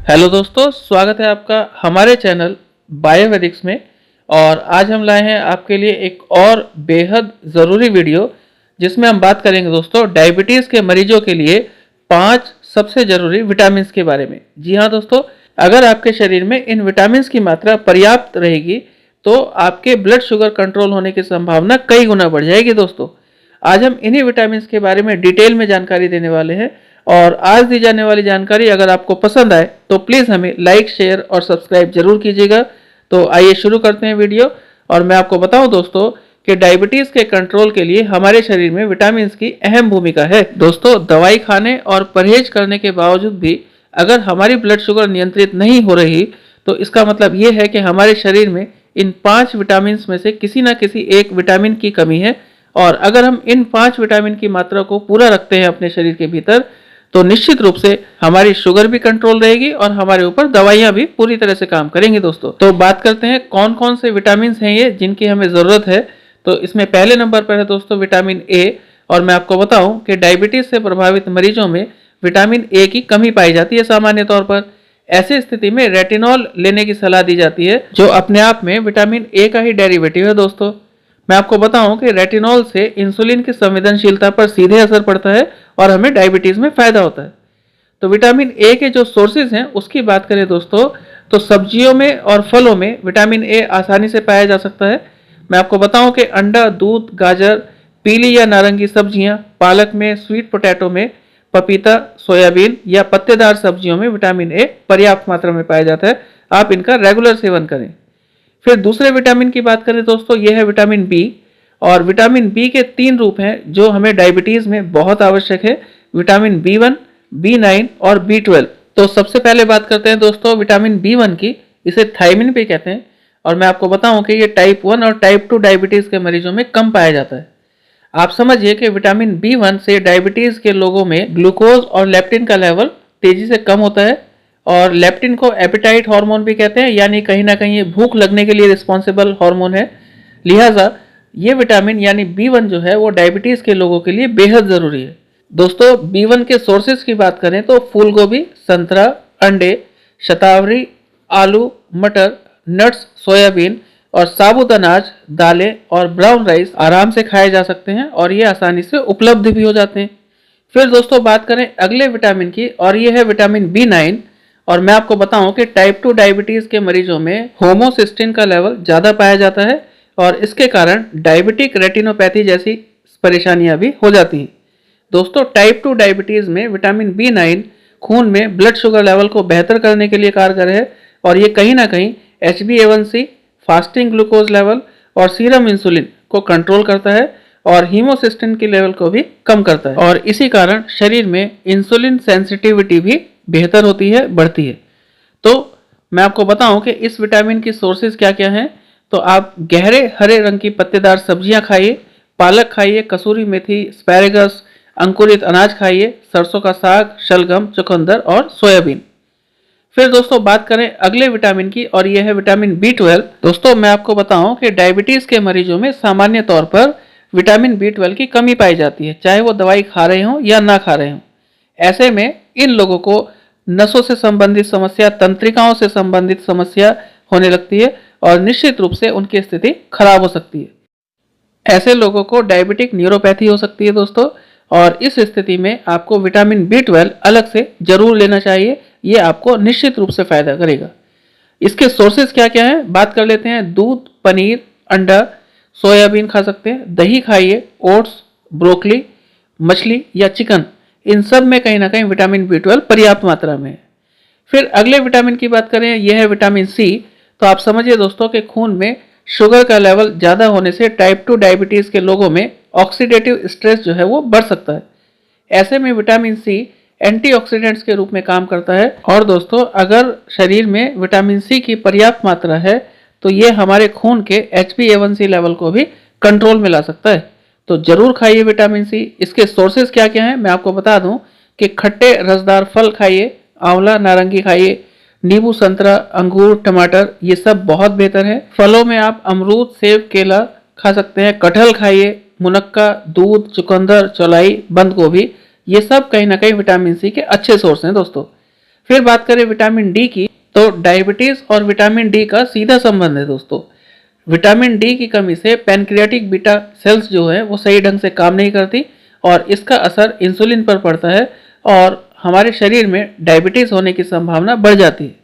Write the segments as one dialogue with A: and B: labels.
A: Hello दोस्तों, स्वागत है आपका हमारे चैनल बायोवेदिक्स में। और आज हम लाए हैं आपके लिए एक और बेहद ज़रूरी वीडियो जिसमें हम बात करेंगे दोस्तों डायबिटीज़ के मरीजों के लिए 5 सबसे ज़रूरी विटामिन के बारे में। जी हाँ दोस्तों, अगर आपके शरीर में इन विटामिन की मात्रा पर्याप्त रहेगी तो आपके ब्लड शुगर कंट्रोल होने की संभावना कई गुना बढ़ जाएगी। दोस्तों आज हम इन्हीं विटामिन के बारे में डिटेल में जानकारी देने वाले हैं। और आज दी जाने वाली जानकारी अगर आपको पसंद आए तो प्लीज़ हमें लाइक, शेयर और सब्सक्राइब जरूर कीजिएगा। तो आइए शुरू करते हैं वीडियो। और मैं आपको बताऊं दोस्तों कि डायबिटीज़ के कंट्रोल के लिए हमारे शरीर में विटामिन की अहम भूमिका है। दोस्तों दवाई खाने और परहेज करने के बावजूद भी अगर हमारी ब्लड शुगर नियंत्रित नहीं हो रही तो इसका मतलब ये है कि हमारे शरीर में इन 5 विटामिन में से किसी न किसी एक विटामिन की कमी है। और अगर हम इन 5 विटामिन की मात्रा को पूरा रखते हैं अपने शरीर के भीतर तो निश्चित रूप से हमारी शुगर भी कंट्रोल रहेगी और हमारे ऊपर दवाइयां भी पूरी तरह से काम करेंगी। दोस्तों तो बात करते हैं कौन कौन से विटामिन हैं ये जिनकी हमें ज़रूरत है। तो इसमें पहले नंबर पर है दोस्तों विटामिन ए। और मैं आपको बताऊं कि डायबिटीज़ से प्रभावित मरीजों में विटामिन ए की कमी पाई जाती है सामान्य तौर पर। ऐसी स्थिति में रेटिनॉल लेने की सलाह दी जाती है जो अपने आप में विटामिन ए का ही डेरिवेटिव है। दोस्तों मैं आपको बताऊं कि रेटिनॉल से इंसुलिन की संवेदनशीलता पर सीधे असर पड़ता है और हमें डायबिटीज़ में फ़ायदा होता है। तो विटामिन ए के जो सोर्सेज हैं उसकी बात करें दोस्तों तो सब्जियों में और फलों में विटामिन ए आसानी से पाया जा सकता है। मैं आपको बताऊं कि अंडा, दूध, गाजर, पीली या नारंगी सब्जियां, पालक में, स्वीट पोटैटो में, पपीता, सोयाबीन या पत्तेदार सब्जियों में विटामिन ए पर्याप्त मात्रा में पाया जाता है। आप इनका रेगुलर सेवन करें। फिर दूसरे विटामिन की बात करें दोस्तों यह है विटामिन बी। और विटामिन बी के 3 रूप हैं जो हमें डायबिटीज़ में बहुत आवश्यक है, विटामिन B1, B9 और B12। तो सबसे पहले बात करते हैं दोस्तों विटामिन B1 की। इसे थायमिन भी कहते हैं। और मैं आपको बताऊं कि ये टाइप 1 और टाइप 2 डायबिटीज़ के मरीजों में कम पाया जाता है। आप समझिए कि विटामिन B1 से डायबिटीज़ के लोगों में ग्लूकोज और लेप्टिन का लेवल तेज़ी से कम होता है। और लेप्टिन को एपेटाइट हार्मोन भी कहते हैं, यानी कहीं ना कहीं ये भूख लगने के लिए रिस्पॉन्सिबल हार्मोन है। लिहाजा ये विटामिन यानी B1 जो है वो डायबिटीज़ के लोगों के लिए बेहद ज़रूरी है। दोस्तों B1 के सोर्सेज की बात करें तो फूल गोभी, संतरा, अंडे, शतावरी, आलू, मटर, नट्स, सोयाबीन और साबुत अनाज, दालें और ब्राउन राइस आराम से खाए जा सकते हैं और ये आसानी से उपलब्ध भी हो जाते हैं। फिर दोस्तों बात करें अगले विटामिन की और ये है विटामिन B9। और मैं आपको बताऊं कि टाइप 2 डायबिटीज़ के मरीजों में होमोसिस्टिन का लेवल ज़्यादा पाया जाता है और इसके कारण डायबिटिक रेटिनोपैथी जैसी परेशानियां भी हो जाती हैं। दोस्तों टाइप 2 डायबिटीज़ में विटामिन B9 खून में ब्लड शुगर लेवल को बेहतर करने के लिए कारगर है और ये कहीं ना कहीं HbA1c, फास्टिंग ग्लूकोज लेवल और सीरम इंसुलिन को कंट्रोल करता है और हीमोसिस्टिन के लेवल को भी कम करता है। और इसी कारण शरीर में इंसुलिन सेंसिटिविटी भी बेहतर होती है, बढ़ती है। तो मैं आपको बताऊं कि इस विटामिन की सोर्सेज क्या क्या हैं। तो आप गहरे हरे रंग की पत्तेदार सब्जियां खाइए, पालक खाइए, कसूरी मेथी, एस्पैरेगस, अंकुरित अनाज खाइए, सरसों का साग, शलगम, चुकंदर और सोयाबीन। फिर दोस्तों बात करें अगले विटामिन की और यह है विटामिन B12। दोस्तों मैं आपको बताऊं कि डायबिटीज़ के मरीजों में सामान्य तौर पर विटामिन B12 की कमी पाई जाती है, चाहे वो दवाई खा रहे हों या ना खा रहे हों। ऐसे में इन लोगों को नसों से संबंधित समस्या, तंत्रिकाओं से संबंधित समस्या होने लगती है और निश्चित रूप से उनकी स्थिति खराब हो सकती है। ऐसे लोगों को डायबिटिक न्यूरोपैथी हो सकती है दोस्तों। और इस स्थिति में आपको विटामिन B12 अलग से जरूर लेना चाहिए, ये आपको निश्चित रूप से फायदा करेगा। इसके सोर्सेज क्या क्या हैं बात कर लेते हैं। दूध, पनीर, अंडा, सोयाबीन खा सकते हैं, दही खाइए, ओट्स, ब्रोकली, मछली या चिकन, इन सब में कहीं ना कहीं विटामिन B12 पर्याप्त मात्रा में है। फिर अगले विटामिन की बात करें, यह है विटामिन सी। तो आप समझिए दोस्तों कि खून में शुगर का लेवल ज़्यादा होने से टाइप 2 डायबिटीज़ के लोगों में ऑक्सीडेटिव स्ट्रेस जो है वो बढ़ सकता है। ऐसे में विटामिन सी एंटीऑक्सीडेंट्स के रूप में काम करता है। और दोस्तों अगर शरीर में विटामिन सी की पर्याप्त मात्रा है तो ये हमारे खून के HbA1c लेवल को भी कंट्रोल में ला सकता है। तो जरूर खाइए विटामिन सी। इसके सोर्सेज क्या क्या हैं मैं आपको बता दूं कि खट्टे रसदार फल खाइए, आंवला, नारंगी खाइए, नींबू, संतरा, अंगूर, टमाटर, ये सब बहुत बेहतर है। फलों में आप अमरूद, सेब, केला खा सकते हैं, कटहल खाइए, मुनक्का, दूध, चुकंदर, चौलाई, बंद गोभी, ये सब कहीं ना कहीं विटामिन सी के अच्छे सोर्स हैं दोस्तों। फिर बात करें विटामिन डी की, तो डायबिटीज और विटामिन डी का सीधा संबंध है दोस्तों। विटामिन डी की कमी से पैनक्रियाटिक बीटा सेल्स जो है वो सही ढंग से काम नहीं करती और इसका असर इंसुलिन पर पड़ता है और हमारे शरीर में डायबिटीज होने की संभावना बढ़ जाती है।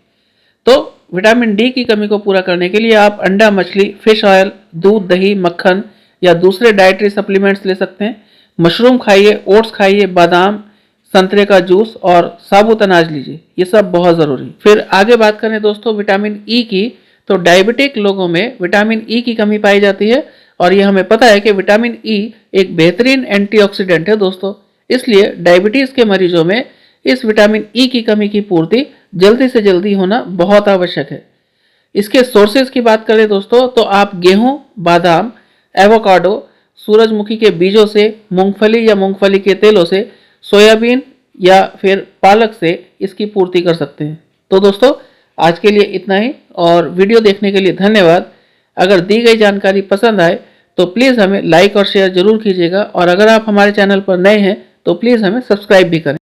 A: तो विटामिन डी की कमी को पूरा करने के लिए आप अंडा, मछली, फिश ऑयल, दूध, दही, मक्खन या दूसरे डाइटरी सप्लीमेंट्स ले सकते हैं। मशरूम खाइए, ओट्स खाइए, बादाम, संतरे का जूस और साबुत अनाज लीजिए, ये सब बहुत ज़रूरी। फिर आगे बात करें दोस्तों विटामिन ई की, तो डायबिटिक लोगों में विटामिन ई की कमी पाई जाती है और ये हमें पता है कि विटामिन ई एक बेहतरीन एंटीऑक्सीडेंट है दोस्तों। इसलिए डायबिटीज़ के मरीजों में इस विटामिन ई की कमी की पूर्ति जल्दी से जल्दी होना बहुत आवश्यक है। इसके सोर्सेज की बात करें दोस्तों, तो आप गेहूं, बादाम, एवोकाडो, सूरजमुखी के बीजों से, मूंगफली या मूंगफली के तेलों से, सोयाबीन या फिर पालक से इसकी पूर्ति कर सकते हैं। तो दोस्तों आज के लिए इतना ही और वीडियो देखने के लिए धन्यवाद। अगर दी गई जानकारी पसंद आए तो प्लीज़ हमें लाइक और शेयर जरूर कीजिएगा और अगर आप हमारे चैनल पर नए हैं तो प्लीज़ हमें सब्सक्राइब भी करें।